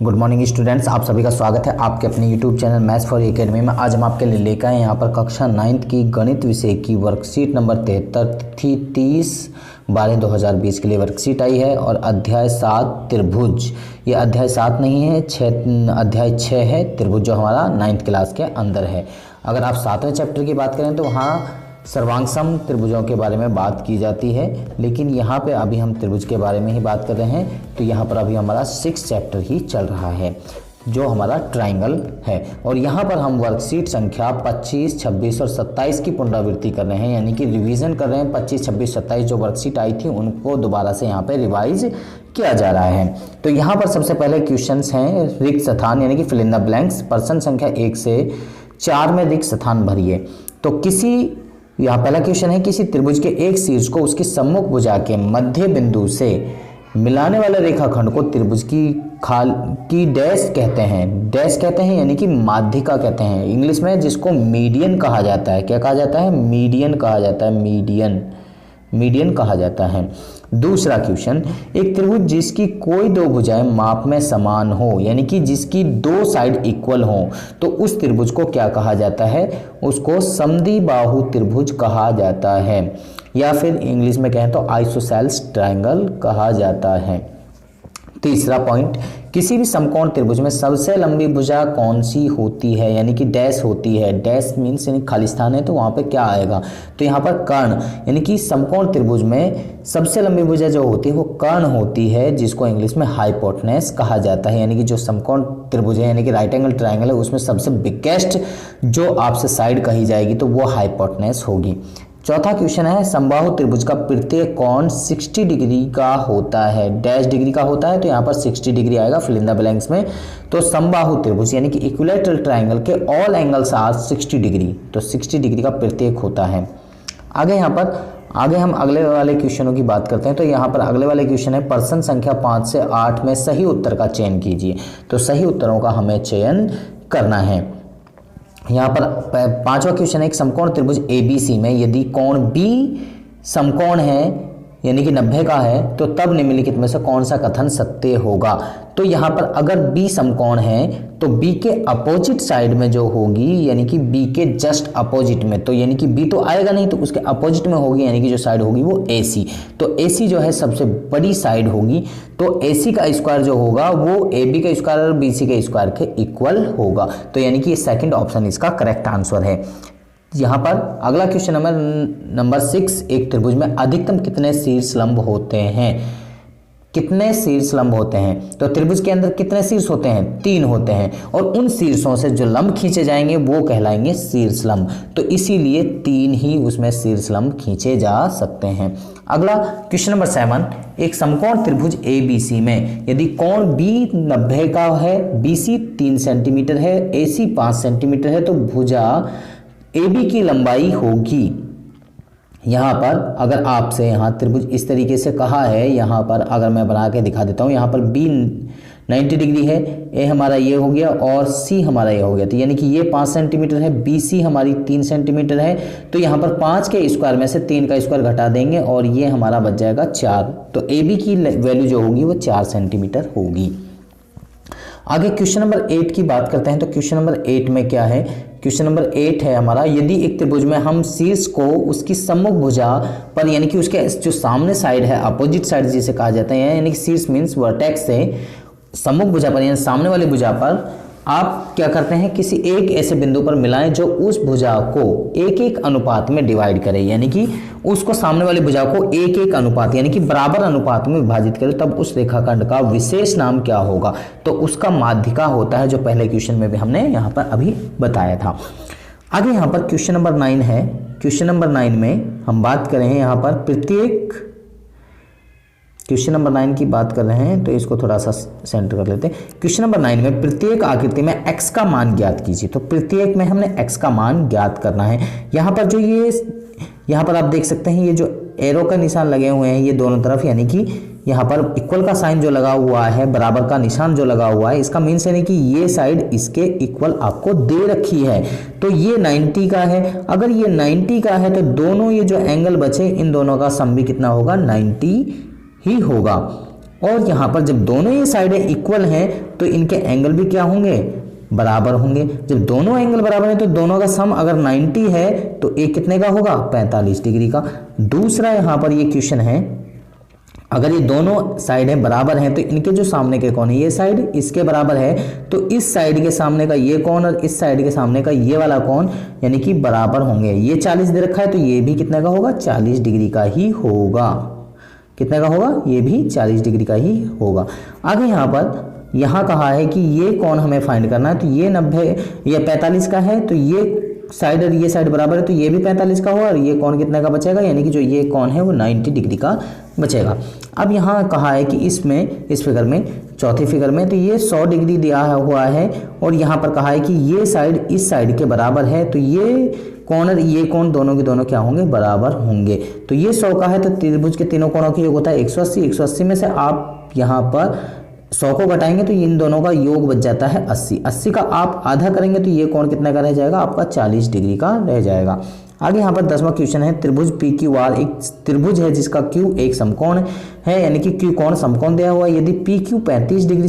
Good morning students, आप सभी का स्वागत है आपके अपने YouTube channel maths for academy में। आज हम आपके लिए लेकर आए यहाँ पर कक्षा 9th की गणित विषय की वर्कशीट नंबर 73 थी 30/12/2020 के लिए वर्कशीट आई है। और अध्याय 7 त्रिभुज, ये अध्याय 7 नहीं है, अध्याय 6 है त्रिभुज, जो हमारा 9th क्लास के अंदर है। अगर आप 7वें चैप्टर की बात करें तो वहाँ सर्वांगसम त्रिभुजों के बारे में बात की जाती है, लेकिन यहाँ पे अभी हम त्रिभुज के बारे में ही बात कर रहे हैं। तो यहाँ पर अभी हमारा 6 चैप्टर ही चल रहा है जो हमारा ट्राइंगल है। और यहाँ पर हम वर्कशीट संख्या 25, 26 और 27 की पुनरावृत्ति कर रहे हैं, यानी कि रिवीजन कर रहे हैं। 25, 26, 27 जो वर्कशीट आई थी उनको दोबारा से यहाँ पे रिवाइज किया जा रहा है। तो यहाँ पर सबसे पहले क्वेश्चंस हैं रिक्त स्थान, यानी कि फिल इन द ब्लैंक्स। प्रश्न संख्या 1 से 4 में रिक्त स्थान भरिए। तो यहाँ पहला क्वेश्चन है, किसी त्रिभुज के एक शीर्ष को उसकी सम्मुख भुजा के मध्य बिंदु से मिलाने वाले रेखाखंड को त्रिभुज की डैश कहते हैं। डैश कहते हैं यानी कि माध्यिका कहते हैं इंग्लिश में, जिसको मीडियन कहा जाता है। क्या कहा जाता है? मीडियन कहा जाता है। मीडियन कहा जाता है। दूसरा क्वेश्चन, एक त्रिभुज जिसकी कोई दो भुजाएं माप में समान हो, यानी कि जिसकी दो साइड इक्वल हो, तो उस त्रिभुज को क्या कहा जाता है? उसको समद्विबाहु त्रिभुज कहा जाता है, या फिर इंग्लिश में कहें तो आइसोसेल्स ट्रायंगल कहा जाता है। तीसरा पॉइंट, किसी भी समकोण त्रिभुज में सबसे लंबी भुजा कौन सी होती है, यानी कि डैश होती है। डैश मीन्स यानी खाली स्थान है, तो वहाँ पे क्या आएगा? तो यहाँ पर कर्ण, यानी कि समकोण त्रिभुज में सबसे लंबी भुजा जो होती है वो कर्ण होती है, जिसको इंग्लिश में हाइपोटेनस कहा जाता है। यानी कि जो समकोण त्रिभुज है, यानी कि राइट एंगल ट्रायंगल है, उसमें सबसे बिगेस्ट जो आपसे साइड कही जाएगी तो वो हाइपोटेनस होगी। चौथा क्वेश्चन है, समबाहु त्रिभुज का प्रत्येक कोण 60 डिग्री का होता है। डैश डिग्री का होता है, तो यहाँ पर 60 डिग्री आएगा फिल इन द ब्लैंक्स में। तो समबाहु त्रिभुज यानी कि इक्विलैटरल ट्रायंगल के ऑल एंगल्स आर 60 डिग्री, तो 60 डिग्री का प्रत्येक होता है। आगे हम अगले वाले क्वेश्चनों की बात करते हैं। तो यहाँ पर अगले वाले क्वेश्चन है, प्रश्न संख्या 5 से 8 में सही उत्तर का चयन कीजिए। तो सही उत्तरों का हमें चयन करना है। यहाँ पर 5वां क्वेश्चन है, एक समकोण त्रिभुज ABC में यदि कोण B समकोण है यानी कि 90 का है, तो तब निम्नलिखित में से कौन सा कथन सत्य होगा? तो यहाँ पर अगर B समकोण है तो B के अपोजिट साइड में जो होगी, यानी कि B के जस्ट अपोजिट में, तो यानी कि B तो आएगा नहीं, तो उसके अपोजिट में होगी, यानी कि जो साइड होगी वो AC। तो AC जो है सबसे बड़ी साइड होगी, तो AC का स्क्वायर जो होगा वो AB का स्क्वायर और BC के स्क्वायर के इक्वल होगा। तो यानी कि सेकंड ऑप्शन इसका करेक्ट आंसर है। यहाँ पर अगला क्वेश्चन नंबर 6, एक त्रिभुज में अधिकतम कितने शीर्ष लंब होते हैं? कितने शीर्ष लंब होते हैं? तो त्रिभुज के अंदर कितने शीर्ष होते हैं? 3 होते हैं, और उन शीर्षों से जो लंब खींचे जाएंगे वो कहलाएंगे शीर्ष लंब। तो इसीलिए 3 ही उसमें शीर्ष लंब खींचे जा सकते हैं। अगला क्वेश्चन नंबर 7, एक समकोण त्रिभुज ABC में यदि कोण B 90 का है, BC 3 सेंटीमीटर है, AC 5 सेंटीमीटर है, तो भुजा AB की लंबाई होगी। यहाँ पर अगर आपसे यहाँ त्रिभुज इस तरीके से कहा है, यहाँ पर अगर मैं बना के दिखा देता हूँ, यहाँ पर B 90 डिग्री है, A हमारा ये हो गया और C हमारा ये हो गया, तो यानी कि ये 5 सेंटीमीटर है, BC हमारी 3 सेंटीमीटर है। तो यहाँ पर 5 के स्क्वायर में से 3 का स्क्वायर घटा देंगे और ये हमारा बच जाएगा 4। तो AB की वैल्यू जो होगी वो 4 सेंटीमीटर होगी। आगे क्वेश्चन नंबर 8 की बात करते हैं। तो क्वेश्चन नंबर 8 में क्या है? क्वेश्चन नंबर 8 है हमारा, यदि एक त्रिभुज में हम शीर्ष को उसकी सम्मुख भुजा पर, यानी कि उसके जो सामने साइड है, अपोजिट साइड जिसे कहा जाता है, यानी कि शीर्ष मीन्स वर्टेक्स से सम्मुख भुजा पर यानी सामने वाली भुजा पर आप क्या करते हैं, किसी एक ऐसे बिंदु पर मिलाएं जो उस भुजा को 1:1 अनुपात में डिवाइड करे, यानी कि उसको सामने वाली भुजा को 1:1 अनुपात यानी कि बराबर अनुपात में विभाजित करे, तब उस रेखाखंड का विशेष नाम क्या होगा? तो उसका माध्यिका होता है, जो पहले क्वेश्चन में भी हमने यहाँ पर अभी बताया था। आगे यहाँ पर क्वेश्चन नंबर 9 है। क्वेश्चन नंबर 9 में हम बात करें, यहाँ पर प्रत्येक क्वेश्चन नंबर 9 की बात कर रहे हैं, तो इसको थोड़ा सा सेंटर कर लेते हैं। क्वेश्चन नंबर 9 में प्रत्येक आकृति में x का मान ज्ञात कीजिए। तो प्रत्येक में हमने x का मान ज्ञात करना है। यहाँ पर जो यहाँ पर आप देख सकते हैं, ये जो एरो का निशान लगे हुए हैं ये दोनों तरफ, यानी कि यहाँ पर इक्वल का साइन जो लगा हुआ है, बराबर का निशान जो लगा हुआ है, इसका मीन्स यानी कि ये साइड इसके इक्वल आपको दे रखी है। तो ये 90 का है, अगर ये 90 का है तो दोनों ये जो एंगल बचे इन दोनों का सम भी कितना होगा? 90 ही होगा। और यहाँ पर जब दोनों ये साइडें इक्वल हैं तो इनके एंगल भी क्या होंगे, बराबर होंगे। जब दोनों एंगल बराबर है तो दोनों का सम अगर 90 है तो एक कितने का होगा, 45 डिग्री का। दूसरा यहाँ पर ये क्वेश्चन है, अगर ये दोनों साइडें बराबर हैं तो इनके जो सामने के कोण है, ये साइड इसके बराबर है तो इस साइड के सामने का ये कोण और इस साइड के सामने का ये वाला कोण यानी कि बराबर होंगे। ये 40 दे रखा है तो ये भी कितने का होगा, 40 डिग्री का ही होगा। कितने का होगा, ये भी 40 डिग्री का ही होगा। आगे यहाँ कहा है कि ये कोण हमें फाइंड करना है, तो ये 90 ये 45 का है तो ये साइड और ये साइड बराबर है तो ये भी 45 का होगा और ये कोण कितने का बचेगा, यानी कि जो ये कोण है वो 90 डिग्री का बचेगा। अब यहाँ कहा है कि इसमें इस फिगर में, चौथी फिगर में, तो ये 100 डिग्री दिया हुआ है और यहाँ पर कहा है कि ये साइड इस साइड के बराबर है तो ये कोण और ये कोण दोनों के दोनों क्या होंगे, बराबर होंगे। तो ये 100 का है तो त्रिभुज के तीनों कोणों का योग होता है 180। 180 में से आप यहाँ पर 100 को घटाएंगे तो इन दोनों का योग बच जाता है 80। 80 का आप आधा करेंगे तो ये कोण कितने का रह जाएगा, आपका 40 डिग्री का रह जाएगा। आगे यहाँ पर 10वां क्वेश्चन है, त्रिभुज PQR एक त्रिभुज है जिसका Q एक समकोण है, यानी कि Q कोण समकोण दिया हुआ है। यदि PQ 35 डिग्री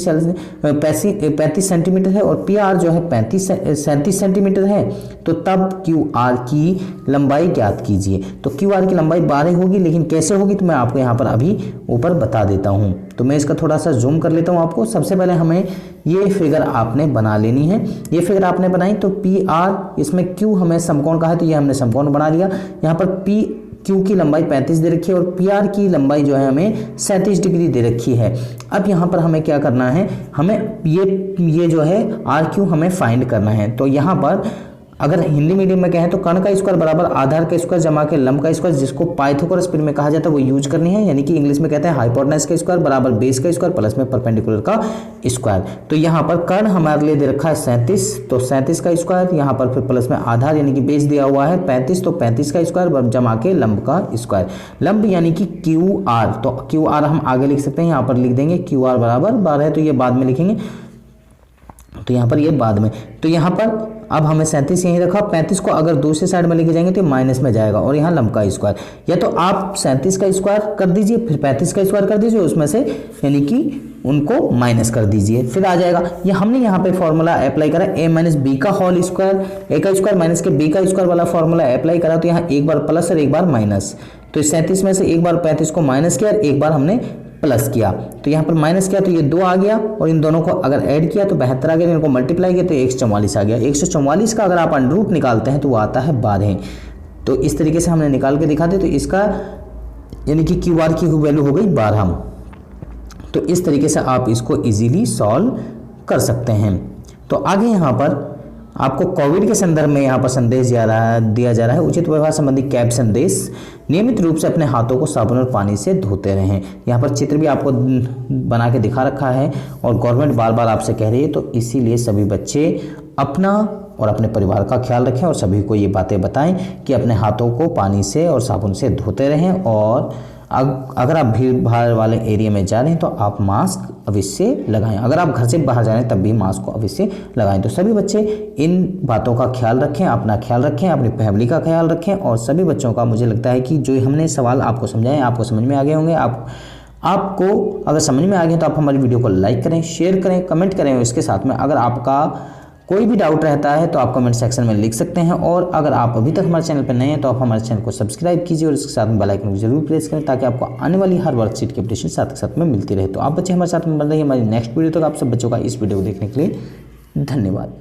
35 सेंटीमीटर है और PR जो है 37 सेंटीमीटर है तो तब QR की लंबाई ज्ञात कीजिए। तो QR की लंबाई 12 होगी, लेकिन कैसे होगी तो मैं आपको यहाँ पर अभी ऊपर बता देता हूँ। तो मैं इसका थोड़ा सा जूम कर लेता हूँ आपको। सबसे पहले हमें ये फिगर आपने बना लेनी है। ये फिगर आपने बनाई तो PR इसमें Q हमें समकोण का है तो ये हमने समकोण बना लिया। यहाँ पर Q की लंबाई 35 दे रखी है और PR की लंबाई जो है हमें 37 डिग्री दे रखी है। अब यहाँ पर हमें क्या करना है, हमें ये जो है RQ हमें फाइंड करना है। तो यहाँ पर अगर हिंदी मीडियम में कहें तो कर्ण का स्क्वायर बराबर आधार का स्क्वायर जमा के लंब का स्क्वायर, जिसको पाइथागोरस में कहा जाता है, वो यूज करनी है। यानी कि इंग्लिश में कहते हैं हाइपोटेनस का स्क्वायर बराबर बेस का स्क्वायर प्लस में परपेंडिकुलर का स्क्वायर। तो यहाँ पर कर्ण हमारे लिए दे रखा है 37, तो 37 का स्क्वायर, यहाँ पर फिर प्लस में आधार यानी कि बेस दिया हुआ है 35, तो 35 का स्क्वायर जमा के लंब का स्क्वायर। लंब यानी कि QR, तो QR हम आगे लिख सकते हैं, यहाँ पर लिख देंगे QR बराबर 12 है तो ये बाद में लिखेंगे, तो यहाँ पर ये बाद में। तो यहाँ पर अब हमें 37 यहीं रखा, 35 को अगर दूसरी साइड में लेके जाएंगे तो माइनस में जाएगा और यहाँ लंब का स्क्वायर, या तो आप 37 का स्क्वायर कर दीजिए फिर 35 का स्क्वायर कर दीजिए उसमें से, यानी कि उनको माइनस कर दीजिए फिर आ जाएगा। ये हमने यहाँ पे फॉर्मूला अप्लाई करा a माइनस बी का होल स्क्वायर, a का स्क्वायर माइनस के b का स्क्वायर वाला फॉर्मूला अप्लाई करा, तो यहाँ एक बार प्लस और एक बार माइनस। तो 37 में से एक बार 35 को माइनस किया और एक बार हमने प्लस किया, तो यहाँ पर माइनस किया तो ये 2 आ गया और इन दोनों को अगर ऐड किया तो 72 आ गया, इनको मल्टीप्लाई किया तो 144 आ गया। 144 का अगर आप अंडर रूट निकालते हैं तो वो आता है 12। तो इस तरीके से हमने निकाल के दिखा दिया, तो इसका यानी कि QR की वैल्यू हो गई 12। तो इस तरीके से आप इसको इजीली सॉल्व कर सकते हैं। तो आगे यहाँ पर आपको कोविड के संदर्भ में यहाँ पर संदेश दिया जा रहा है, उचित व्यवहार संबंधी कैब संदेश, नियमित रूप से अपने हाथों को साबुन और पानी से धोते रहें। यहाँ पर चित्र भी आपको बना के दिखा रखा है और गवर्नमेंट बार बार आपसे कह रही है, तो इसीलिए सभी बच्चे अपना और अपने परिवार का ख्याल रखें और सभी को ये बातें बताएं कि अपने हाथों को पानी से और साबुन से धोते रहें। और अगर आप भीड़ भाड़ वाले एरिया में जा रहे हैं तो आप मास्क अवश्य लगाएं। अगर आप घर से बाहर जा रहे हैं तब भी मास्क को अवश्य लगाएं। तो सभी बच्चे इन बातों का ख्याल रखें, अपना ख्याल रखें, अपनी फैमिली का ख्याल रखें। और सभी बच्चों का मुझे लगता है कि जो हमने सवाल आपको समझाए आपको समझ में आ गए होंगे। आपको अगर समझ में आ गए तो आप हमारी वीडियो को लाइक करें, शेयर करें, कमेंट करें। इसके साथ में अगर आपका कोई भी डाउट रहता है तो आप कमेंट सेक्शन में लिख सकते हैं। और अगर आप अभी तक हमारे चैनल पर नए हैं तो आप हमारे चैनल को सब्सक्राइब कीजिए और इसके साथ में बेल आइकन को जरूर प्रेस करें ताकि आपको आने वाली हर वर्कशीट की अपडेशन साथ के साथ में मिलती रहे। तो आप बच्चे हमारे साथ में बन रही है। हमारी नेक्स्ट वीडियो तक आप सब बच्चों का इस वीडियो को देखने के लिए धन्यवाद।